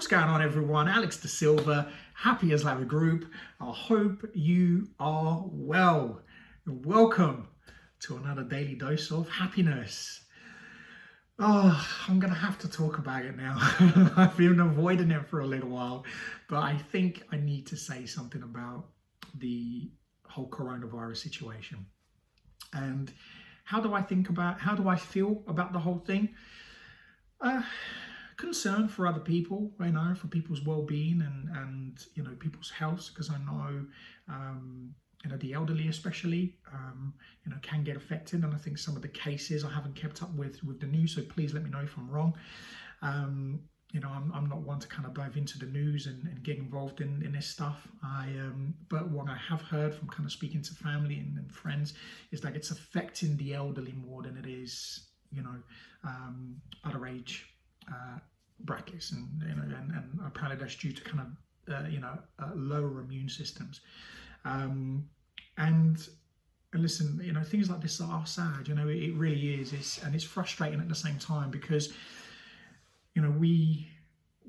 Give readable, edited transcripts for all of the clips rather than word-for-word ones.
What's going on, everyone? Alex De Silva, Happy as Larry Group. I hope you are well. Welcome to another daily dose of happiness. Oh, I'm going to have to talk about it now. I've been avoiding it for a little while, but I think I need to say something about the whole coronavirus situation. And how do I feel about the whole thing? Concern for other people, for people's well-being and people's health, because I know the elderly especially can get affected, and I think some of the cases I haven't kept up with the news, so please let me know if I'm wrong. I'm not one to kind of dive into the news and get involved in this stuff. But what I have heard from kind of speaking to family and friends is that it's affecting the elderly more than it is other age brackets, and apparently that's due to kind of lower immune systems. And listen, things like this are sad. It really is. It's frustrating at the same time, because we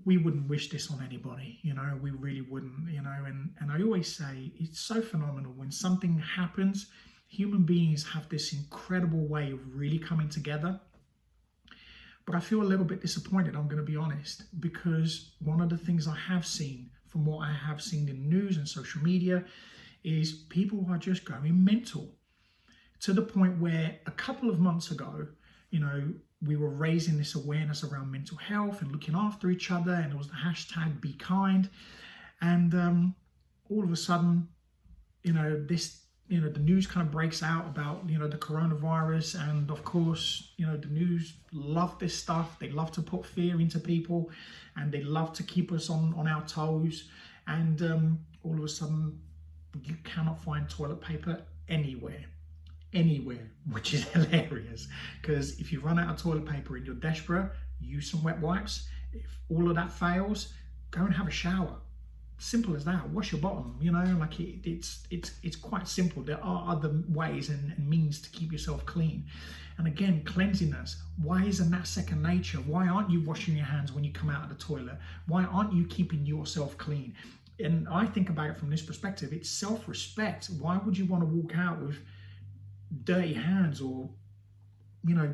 wouldn't wish this on anybody. We really wouldn't. And I always say it's so phenomenal when something happens. Human beings have this incredible way of really coming together. But I feel a little bit disappointed, I'm going to be honest, because one of the things I have seen from what I have seen in news and social media is people are just going mental, to the point where a couple of months ago, we were raising this awareness around mental health and looking after each other, and it was the hashtag Be Kind. And all of a sudden, the news kind of breaks out about, the coronavirus. And of course, the news love this stuff. They love to put fear into people, and they love to keep us on our toes. And all of a sudden, you cannot find toilet paper anywhere, which is hilarious. Because if you run out of toilet paper and you're desperate, use some wet wipes. If all of that fails, go and have a shower. Simple as that. Wash your bottom. It's quite simple. There are other ways and means to keep yourself clean. And again, cleanliness. Why isn't that second nature? Why aren't you washing your hands when you come out of the toilet? Why aren't you keeping yourself clean? And I think about it from this perspective. It's self-respect. Why would you want to walk out with dirty hands or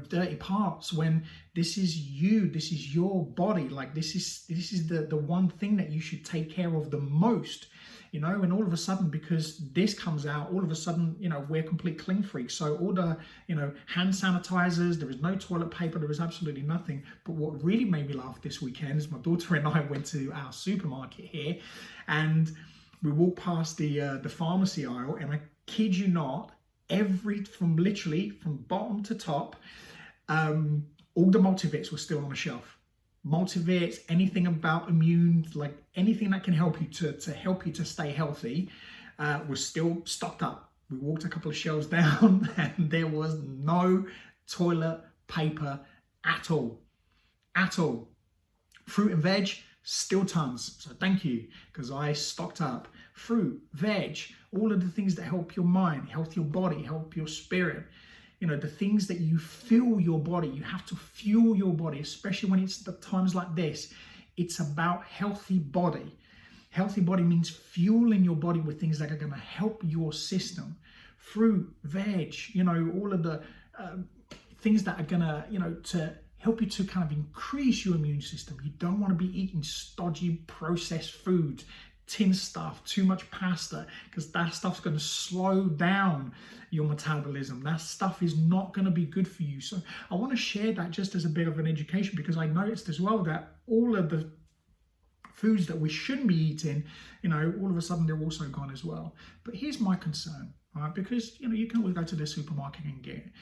dirty parts when this is you, this is your body? Like, this is the one thing that you should take care of the most, and all of a sudden, because this comes out, all of a sudden, we're complete clean freaks. So all the, hand sanitizers, there is no toilet paper, there is absolutely nothing. But what really made me laugh this weekend is my daughter and I went to our supermarket here, and we walked past the pharmacy aisle, and I kid you not, from bottom to top, all the multivits were still on the shelf. Multivits, anything about immune, like anything that can help you to stay healthy, was still stocked up. We walked a couple of shelves down and there was no toilet paper at all. Fruit and veg, still tons. So thank you, because I stocked up. Fruit, veg, all of the things that help your mind, help your body, help your spirit. The things that you fuel your body. You have to fuel your body, especially when it's the times like this. It's about healthy body. Healthy body means fueling your body with things that are going to help your system. Fruit, veg, all of the things that are going to help you to kind of increase your immune system. You don't want to be eating stodgy processed food, tin stuff, too much pasta, because that stuff's going to slow down your metabolism. That stuff is not going to be good for you. So I want to share that just as a bit of an education, because I noticed as well that all of the foods that we shouldn't be eating, all of a sudden they're also gone as well. But here's my concern, all right? Because you can always go to the supermarket and get it.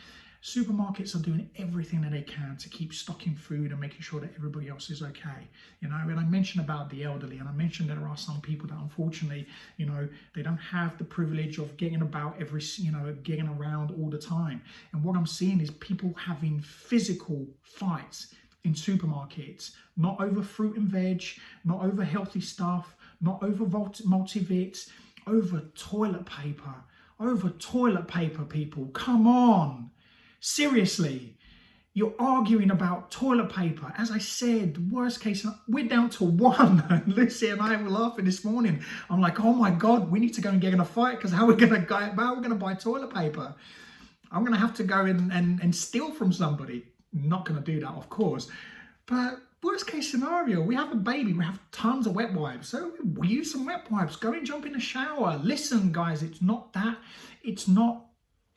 Supermarkets are doing everything that they can to keep stocking food and making sure that everybody else is okay. And I mentioned about the elderly, and I mentioned there are some people that unfortunately, they don't have the privilege of getting about getting around all the time. And what I'm seeing is people having physical fights in supermarkets, not over fruit and veg, not over healthy stuff, not over multivits, over toilet paper, people. Come on. Seriously, You're arguing about toilet paper. As I said, worst case, we're down to one. Lucy and I were laughing this morning. I'm like, oh my God, we need to go and get in a fight because how are we going to buy toilet paper? I'm going to have to go in and steal from somebody. Not going to do that, of course. But worst case scenario, we have a baby, we have tons of wet wipes. So we use some wet wipes. Go and jump in the shower. Listen, guys, it's not that. It's not.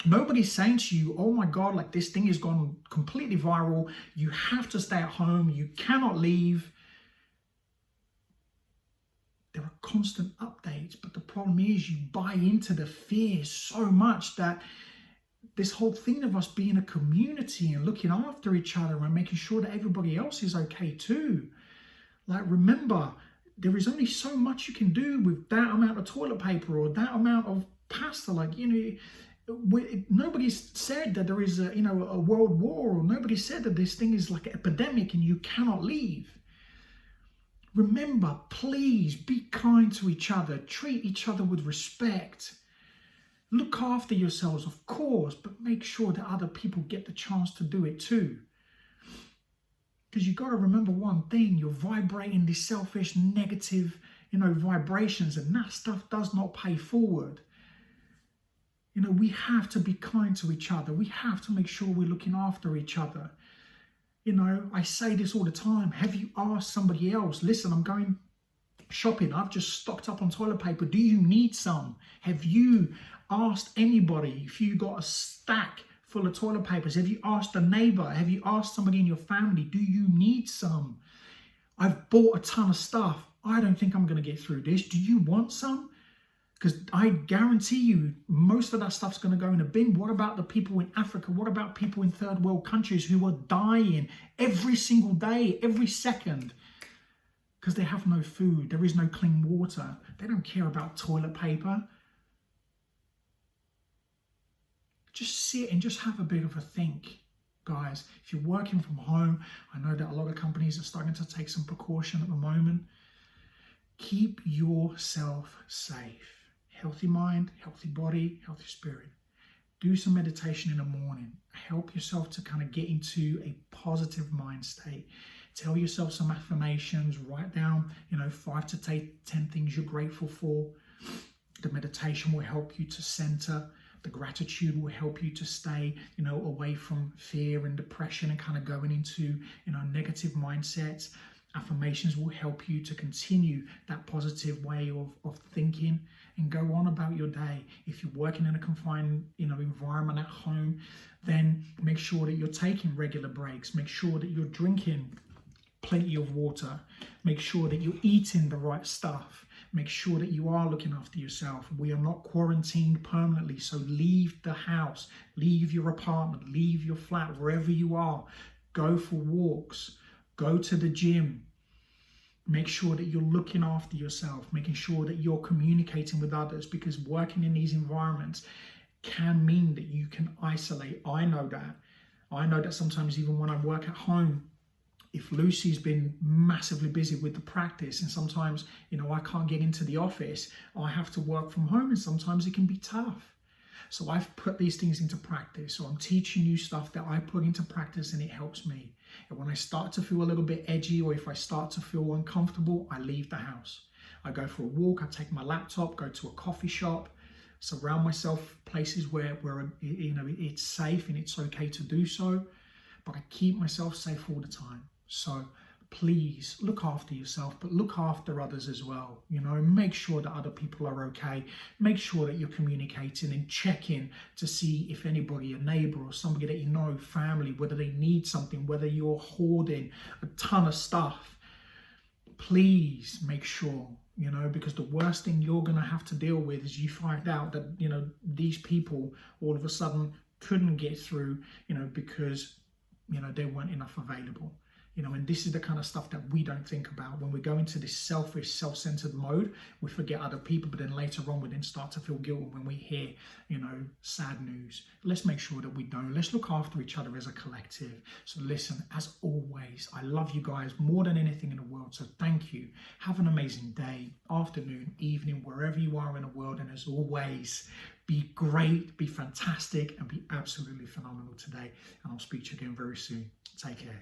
Nobody's saying to you, oh my God, like this thing has gone completely viral. You have to stay at home. You cannot leave. There are constant updates, but the problem is you buy into the fear so much that this whole thing of us being a community and looking after each other and making sure that everybody else is okay too. Like, remember, there is only so much you can do with that amount of toilet paper or that amount of pasta. Like, you know, nobody's said that there is a world war, or nobody said that this thing is like an epidemic and you cannot leave. Remember, please be kind to each other, treat each other with respect, look after yourselves, of course, but make sure that other people get the chance to do it too. Because you got to remember one thing: you're vibrating these selfish, negative, vibrations, and that stuff does not pay forward. We have to be kind to each other. We have to make sure we're looking after each other. I say this all the time. Have you asked somebody else? Listen, I'm going shopping. I've just stocked up on toilet paper. Do you need some? Have you asked anybody if you got a stack full of toilet papers? Have you asked a neighbor? Have you asked somebody in your family? Do you need some? I've bought a ton of stuff. I don't think I'm going to get through this. Do you want some? Because I guarantee you, most of that stuff's going to go in a bin. What about the people in Africa? What about people in third world countries who are dying every single day, every second? Because they have no food. There is no clean water. They don't care about toilet paper. Just sit and just have a bit of a think, guys. If you're working from home, I know that a lot of companies are starting to take some precaution at the moment. Keep yourself safe. Healthy mind, healthy body, healthy spirit. Do some meditation in the morning. Help yourself to kind of get into a positive mind state. Tell yourself some affirmations. Write down, 5 to 10 things you're grateful for. The meditation will help you to center. The gratitude will help you to stay, away from fear and depression and kind of going into, negative mindsets. Affirmations will help you to continue that positive way of thinking and go on about your day. If you're working in a confined, environment at home, then make sure that you're taking regular breaks. Make sure that you're drinking plenty of water. Make sure that you're eating the right stuff. Make sure that you are looking after yourself. We are not quarantined permanently, so leave the house, leave your apartment, leave your flat, wherever you are. Go for walks, go to the gym. Make sure that you're looking after yourself, making sure that you're communicating with others, because working in these environments can mean that you can isolate. I know that. I know that sometimes even when I work at home, if Lucy's been massively busy with the practice and sometimes, I can't get into the office, I have to work from home and sometimes it can be tough. So I've put these things into practice. So I'm teaching you stuff that I put into practice and it helps me. And when I start to feel a little bit edgy or if I start to feel uncomfortable, I leave the house. I go for a walk, I take my laptop, go to a coffee shop, surround myself places where it's safe and it's okay to do so. But I keep myself safe all the time. So please look after yourself, but look after others as well. Make sure that other people are okay. Make sure that you're communicating and checking to see if anybody, a neighbor or somebody that you know, family, whether they need something, whether you're hoarding a ton of stuff. Please make sure, because the worst thing you're going to have to deal with is you find out that, these people all of a sudden couldn't get through, because, there weren't enough available. And this is the kind of stuff that we don't think about. When we go into this selfish, self-centered mode, we forget other people, but then later on we then start to feel guilty when we hear, sad news. Let's make sure that we don't. Let's look after each other as a collective. So listen, as always, I love you guys more than anything in the world. So thank you. Have an amazing day, afternoon, evening, wherever you are in the world. And as always, Be great, be fantastic, and be absolutely phenomenal today. And I'll speak to you again very soon. Take care.